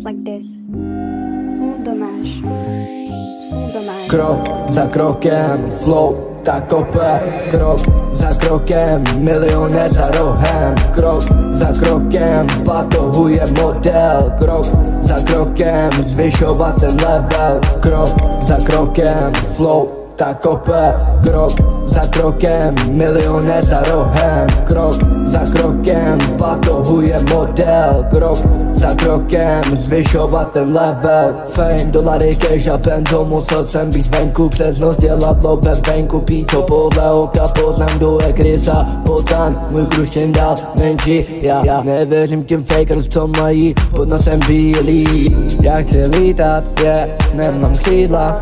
goes like this. Son dommage. Krok za krokem, flow tak kope. Krok za krokem, milionér za rohem. Krok za krokem, batohuje model. Krok za krokem, zvyšovat ten level. Krok za krokem, flow tak kope. Krok za krokem, milionér za rohem. Krok za krokem, batohuje model. Krok za krokem, zvyšovat ten level. Fame, dolary, cash a pento, musel jsem být venku přes noc, dělat lobem venku. Píčo podle oka, poznám, kdo je krysa, potan, můj kruh čím dál menší. Já nevěřím těm fakers, co mají pod nosem bílý. Já chci lítat, nemám křídla,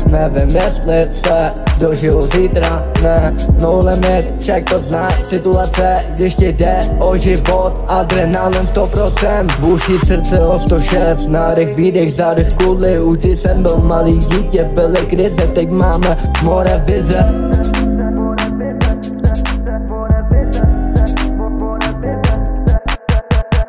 nevím jestli se dožiju zítra, no limit, však to znáš, situace, když ti jde o život, adrenalin 100%, buší v srdce o 106, nádech, výdech, zádech, kvůli, už když jsem byl malý dítě, byly krize, teď máme more vize.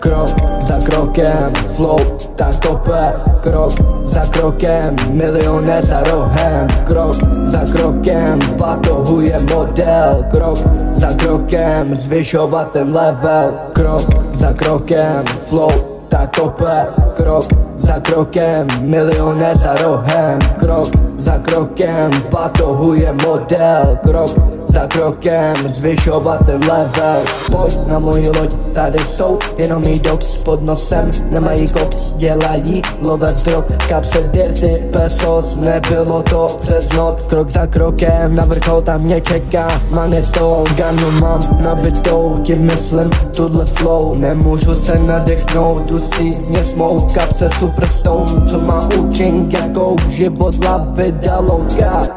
Krok za krokem, flow tak kope. Krok za krokem, milionér za rohem. Krok za krokem, batohuje model. Krok za krokem, zvyšovat ten level. Krok za krokem, flow tak kope. Krok za krokem, milionér za rohem. Krok za krokem, batohuje model. Krok za krokem, zvyšovat ten level. Pojď na moji loď, tady jsou jenom mý dogs pod nosem, nemají kops, dělají lovec drog, kapse dirty pesos, nebylo to přes noc. Krok za krokem, na vrchol tam mě čeká manetou, ganu mám nabitou, tím myslím tuhle flow, nemůžu se nadechnout, dusí mě smoke, kapse superstone, co má účink jako život hlavy dalo gas.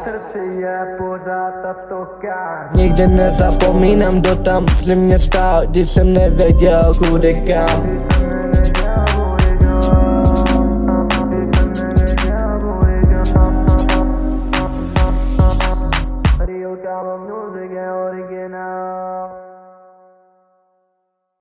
Nikdy nezapomínám, kdo tam při mě stál, když jsem nevěděl kudy kam.